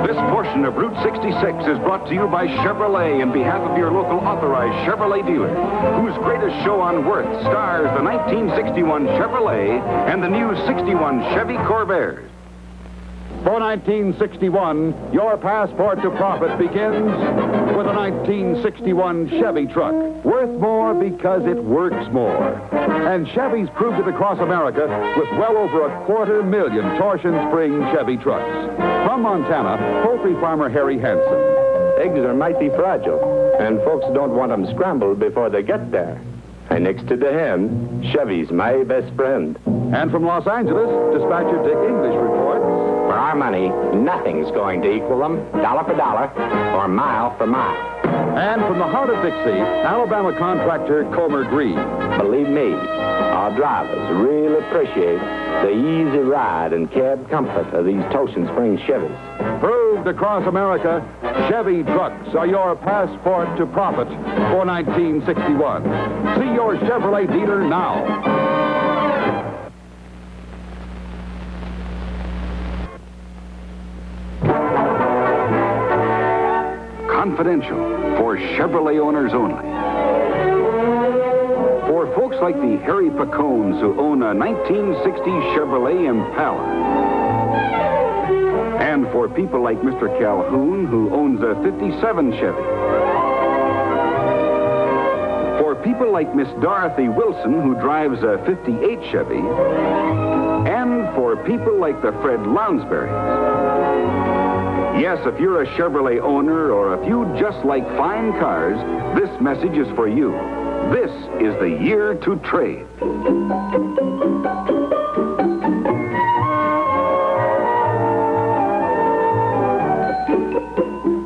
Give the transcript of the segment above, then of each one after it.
This portion of Route 66 is brought to you by Chevrolet in behalf of your local authorized Chevrolet dealer, whose greatest show on worth stars the 1961 Chevrolet and the new 61 Chevy Corvair. For 1961, your passport to profit begins with a 1961 Chevy truck. Worth more because it works more. And Chevy's proved it across America with well over 250,000 torsion spring Chevy trucks. From Montana, poultry farmer Harry Hansen. Eggs are mighty fragile, and folks don't want them scrambled before they get there. And next to the hen, Chevy's my best friend. And from Los Angeles, dispatcher Dick English reports. For our money, nothing's going to equal them, dollar for dollar, or mile for mile. And from the heart of Dixie, Alabama contractor Comer Green. Believe me, our drivers really appreciate the easy ride and cab comfort of these Toshin Spring Chevys. Proved across America, Chevy trucks are your passport to profit for 1961. See your Chevrolet dealer now. Confidential for Chevrolet owners only. For folks like the Harry Pacones who own a 1960 Chevrolet Impala. And for people like Mr. Calhoun who owns a 57 Chevy. For people like Miss Dorothy Wilson who drives a 58 Chevy. And for people like the Fred Lounsburys. Yes, if you're a Chevrolet owner or if you just like fine cars, this message is for you. This is the year to trade.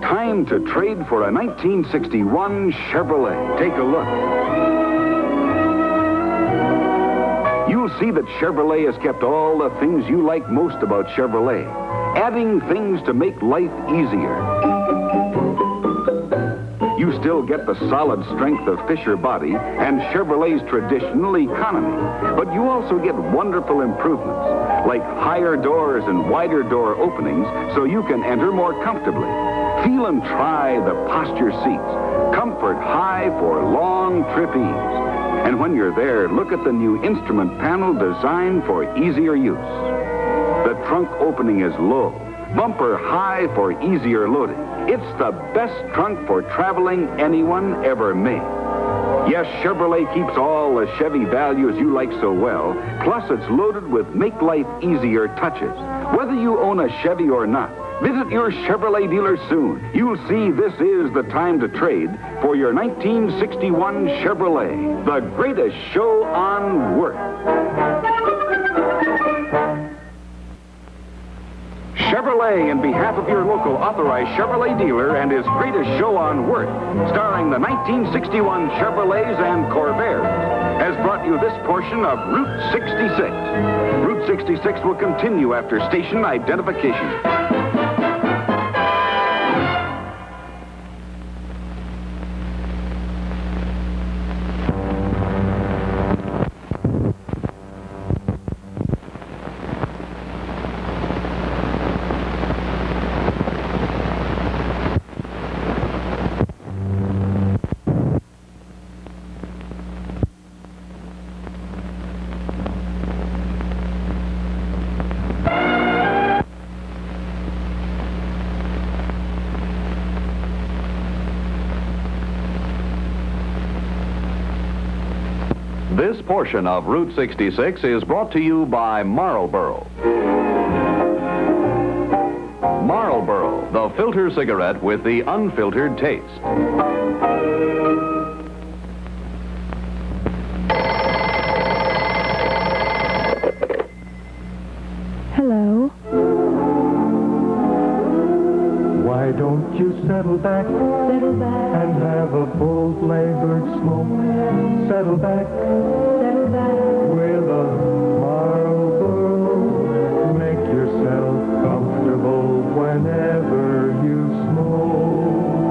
Time to trade for a 1961 Chevrolet. Take a look. You'll see that Chevrolet has kept all the things you like most about Chevrolet, adding things to make life easier. You still get the solid strength of Fisher body and Chevrolet's traditional economy, but you also get wonderful improvements, like higher doors and wider door openings so you can enter more comfortably. Feel and try the posture seats, comfort high for long trip ease. And when you're there, look at the new instrument panel designed for easier use. The trunk opening is low, bumper high for easier loading. It's the best trunk for traveling anyone ever made. Yes, Chevrolet keeps all the Chevy values you like so well, plus it's loaded with make life easier touches. Whether you own a Chevy or not, visit your Chevrolet dealer soon. You'll see this is the time to trade for your 1961 Chevrolet, the greatest show on worth. Chevrolet, in behalf of your local authorized Chevrolet dealer and his greatest show on worth, starring the 1961 Chevrolets and Corvairs, has brought you this portion of Route 66. Route 66 will continue after station identification. This portion of Route 66 is brought to you by Marlboro. Marlboro, the filter cigarette with the unfiltered taste. Hello. Why don't you settle back and have a full flavored smoke? Settle back with a Marlboro. Make yourself comfortable whenever you smoke.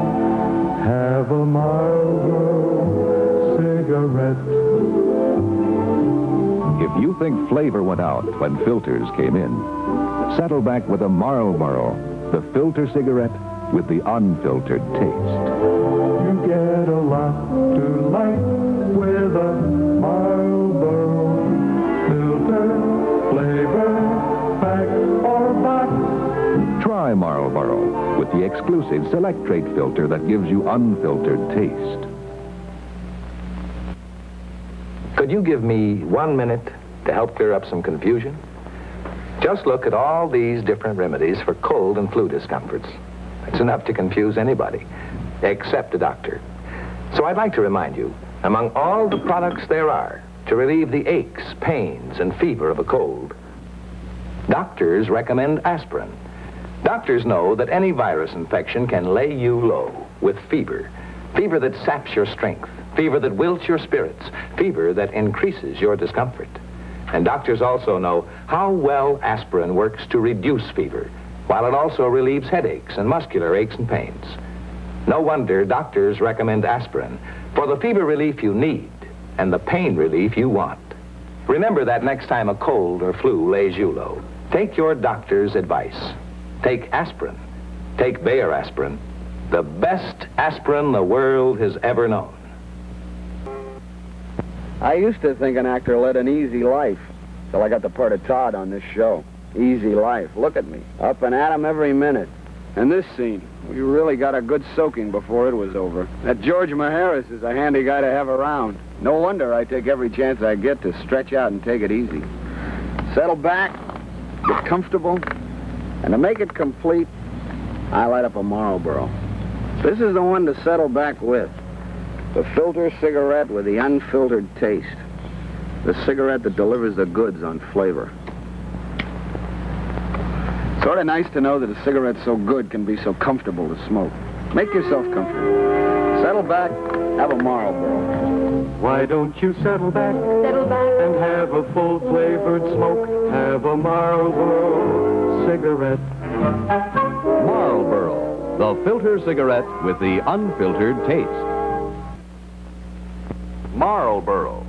Have a Marlboro cigarette. If you think flavor went out when filters came in, Settle back with a Marlboro, the filter cigarette with the unfiltered taste. You get a lot to like with a Marlboro filter, flavor, pack or box. Try Marlboro with the exclusive Select Trait filter that gives you unfiltered taste. Could you give me 1 minute to help clear up some confusion? Just look at all these different remedies for cold and flu discomforts. It's enough to confuse anybody, except a doctor. So I'd like to remind you, among all the products there are to relieve the aches, pains, and fever of a cold, doctors recommend aspirin. Doctors know that any virus infection can lay you low with fever. Fever that saps your strength. Fever that wilts your spirits. Fever that increases your discomfort. And doctors also know how well aspirin works to reduce fever, while it also relieves headaches and muscular aches and pains. No wonder doctors recommend aspirin for the fever relief you need and the pain relief you want. Remember that next time a cold or flu lays you low. Take your doctor's advice. Take aspirin. Take Bayer aspirin, the best aspirin the world has ever known. I used to think an actor led an easy life, till I got the part of Todd on this show. Easy life. Look at me. Up and at 'em every minute. And this scene, we really got a good soaking before it was over. That George Maharis is a handy guy to have around. No wonder I take every chance I get to stretch out and take it easy. Settle back, get comfortable, and to make it complete, I light up a Marlboro. This is the one to settle back with. The filter cigarette with the unfiltered taste. The cigarette that delivers the goods on flavor. Sort of nice to know that a cigarette so good can be so comfortable to smoke. Make yourself comfortable. Settle back, have a Marlboro. Why don't you settle back and have a full-flavored smoke? Have a Marlboro cigarette. Marlboro, the filter cigarette with the unfiltered taste. Marlboro.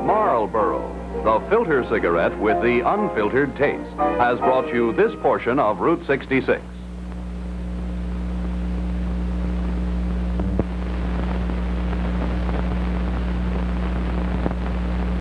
Marlboro, the filter cigarette with the unfiltered taste, has brought you this portion of Route 66.